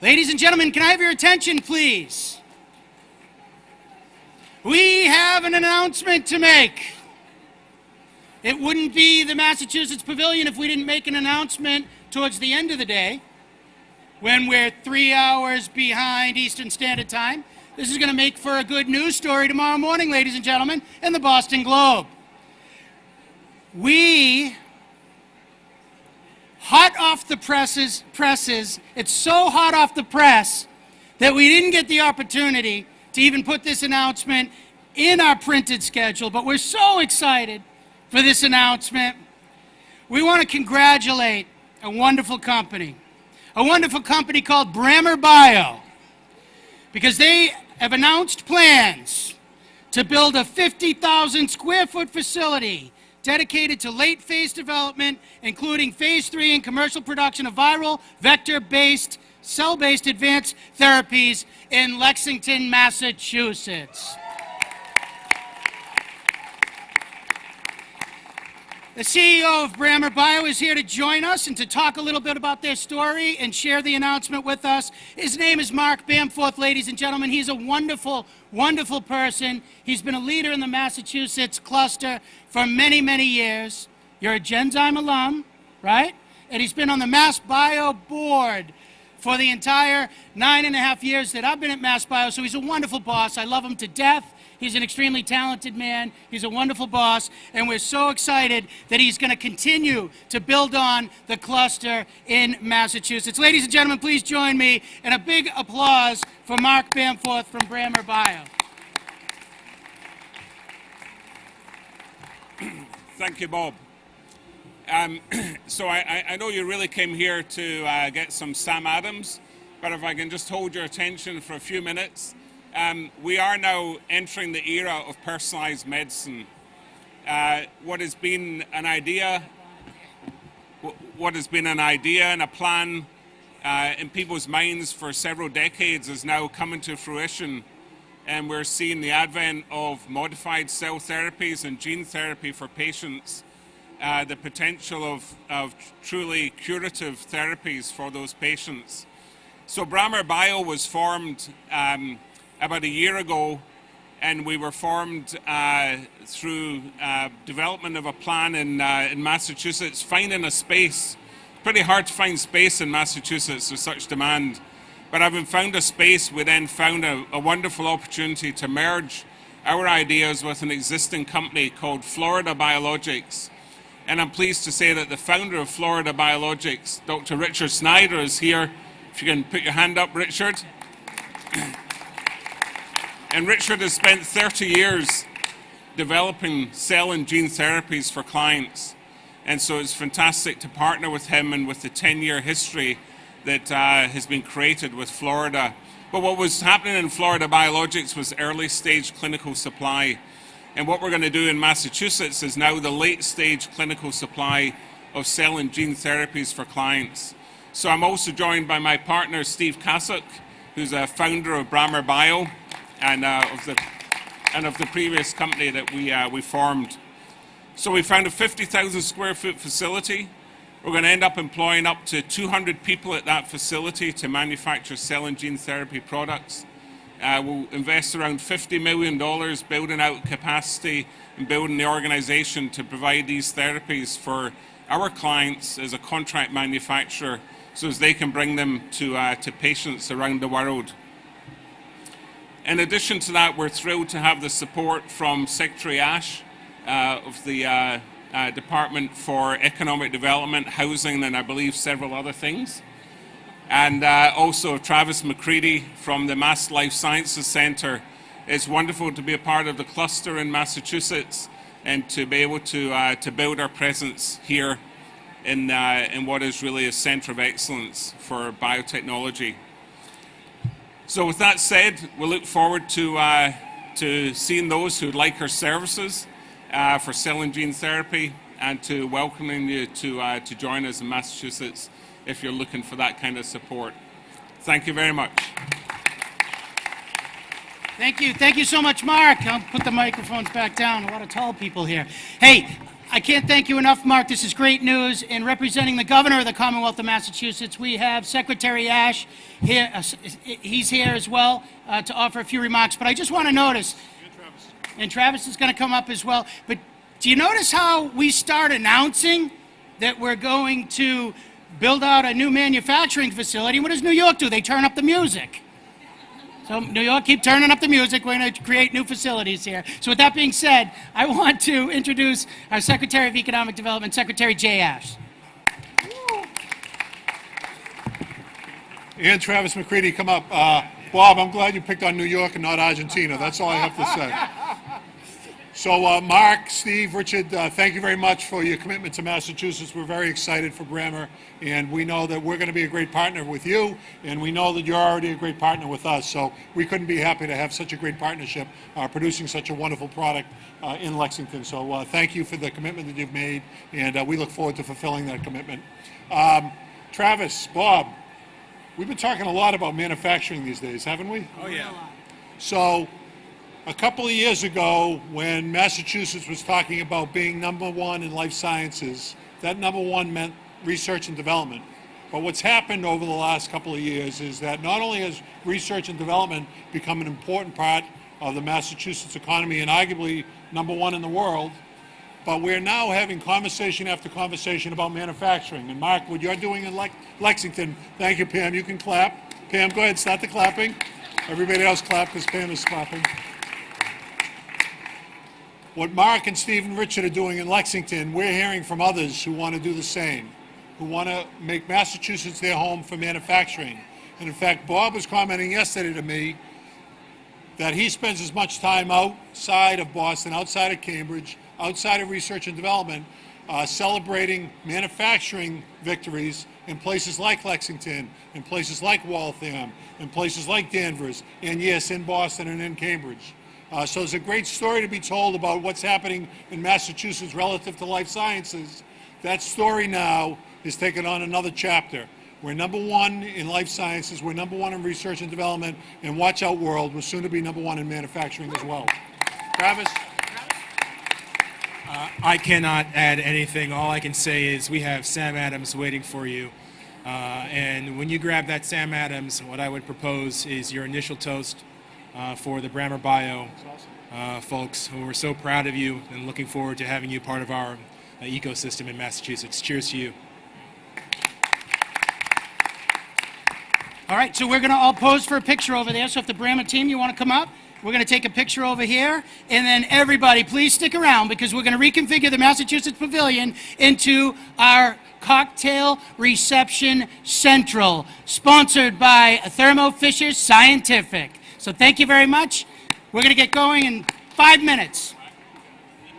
Ladies and gentlemen, can I have your attention, please? We have an announcement to make. It wouldn't be the Massachusetts Pavilion if we didn't make an announcement towards the end of the day, when we're 3 hours behind Eastern Standard Time. This is going to make for a good news story tomorrow morning, ladies and gentlemen, in the Boston Globe. We, hot off the presses, it's so hot off the press that we didn't get the opportunity to even put this announcement in our printed schedule, but we're so excited for this announcement. We want to congratulate a wonderful company called Brammer Bio, because they have announced plans to build a 50,000 square foot facility dedicated to late phase development, including phase 3 and commercial production of viral, vector-based, cell-based advanced therapies in Lexington, Massachusetts. The CEO of Brammer Bio is here to join us and to talk a little bit about their story and share the announcement with us. His name is Mark Bamforth, ladies and gentlemen. He's a wonderful, wonderful person. He's been a leader in the Massachusetts cluster for many, many years. You're a Genzyme alum, right? And he's been on the MassBio board for the entire 9.5 years that I've been at MassBio, so he's a wonderful boss. I love him to death. He's an extremely talented man. He's a wonderful boss, and we're so excited that he's going to continue to build on the cluster in Massachusetts. Ladies and gentlemen, please join me in a big applause for Mark Bamforth from Brammer Bio. Thank you, Bob. So I know you really came here to get some Sam Adams, but if I can just hold your attention for a few minutes. We are now entering the era of personalized medicine. What has been an idea and a plan in people's minds for several decades is now coming to fruition, and we're seeing the advent of modified cell therapies and gene therapy for patients, the potential of truly curative therapies for those patients. So Brammer Bio was formed about a year ago, and we were formed through development of a plan in Massachusetts, finding a space. Pretty hard to find space in Massachusetts, there's such demand. But having found a space, we then found a wonderful opportunity to merge our ideas with an existing company called Florida Biologics. And I'm pleased to say that the founder of Florida Biologics, Dr. Richard Snyder, is here. If you can put your hand up, Richard. And Richard has spent 30 years developing cell and gene therapies for clients. And so it's fantastic to partner with him and with the 10-year history that has been created with Florida. But what was happening in Florida Biologics was early stage clinical supply. And what we're going to do in Massachusetts is now the late stage clinical supply of cell and gene therapies for clients. So I'm also joined by my partner, Steve Kasuk, who's a founder of Brammer Bio, and of the previous company that we formed. So we found a 50,000 square foot facility. We're going to end up employing up to 200 people at that facility to manufacture cell and gene therapy products. We'll invest around $50 million building out capacity and building the organization to provide these therapies for our clients as a contract manufacturer, so as they can bring them to patients around the world. In addition to that, we're thrilled to have the support from Secretary Ash of the Department for Economic Development, Housing, and I believe several other things. And also Travis McCready from the Mass Life Sciences Center. It's wonderful to be a part of the cluster in Massachusetts and to be able to build our presence here in what is really a center of excellence for biotechnology. So with that said, we look forward to seeing those who like our services for cell and gene therapy, and to welcoming you to join us in Massachusetts if you're looking for that kind of support. Thank you very much. Thank you so much, Mark. I'll put the microphones back down. A lot of tall people here. Hey, I can't thank you enough, Mark. This is great news. In representing the governor of the Commonwealth of Massachusetts, we have Secretary Ash here. He's here as well to offer a few remarks. But I just want to notice, and Travis is going to come up as well. But do you notice how we start announcing that we're going to build out a new manufacturing facility? What does New York do? They turn up the music. So New York, keep turning up the music. We're going to create new facilities here. So with that being said, I want to introduce our Secretary of Economic Development, Secretary Jay Ash. And Travis McCready, come up. Bob, I'm glad you picked on New York and not Argentina. That's all I have to say. So Mark, Steve, Richard, thank you very much for your commitment to Massachusetts. We're very excited for Brammer, and we know that we're going to be a great partner with you, and we know that you're already a great partner with us. So we couldn't be happy to have such a great partnership, producing such a wonderful product in Lexington. So thank you for the commitment that you've made, and we look forward to fulfilling that commitment. Travis, Bob, we've been talking a lot about manufacturing these days, haven't we? Oh, yeah. So a couple of years ago, when Massachusetts was talking about being #1 in life sciences, that #1 meant research and development. But what's happened over the last couple of years is that not only has research and development become an important part of the Massachusetts economy and arguably #1 in the world, but we're now having conversation after conversation about manufacturing. And Mark, what you're doing in Lexington, thank you, Pam, you can clap. Pam, go ahead, start the clapping. Everybody else clap because Pam is clapping. What Mark and Steve and Richard are doing in Lexington, we're hearing from others who want to do the same, who want to make Massachusetts their home for manufacturing. And in fact, Bob was commenting yesterday to me that he spends as much time outside of Boston, outside of Cambridge, outside of research and development, celebrating manufacturing victories in places like Lexington, in places like Waltham, in places like Danvers, and yes, in Boston and in Cambridge. So there's a great story to be told about what's happening in Massachusetts relative to life sciences. That story now is taking on another chapter. We're #1 in life sciences, we're #1 in research and development, and watch out world, we're soon to be #1 in manufacturing as well. Travis? I cannot add anything. All I can say is we have Sam Adams waiting for you. And when you grab that Sam Adams, what I would propose is your initial toast for the Brammer Bio folks who are so proud of you and looking forward to having you part of our ecosystem in Massachusetts. Cheers to you. All right, so we're going to all pose for a picture over there. So if the Brammer team, you want to come up, we're going to take a picture over here. And then everybody, please stick around because we're going to reconfigure the Massachusetts Pavilion into our Cocktail Reception Central, sponsored by Thermo Fisher Scientific. So thank you very much. We're going to get going in 5 minutes.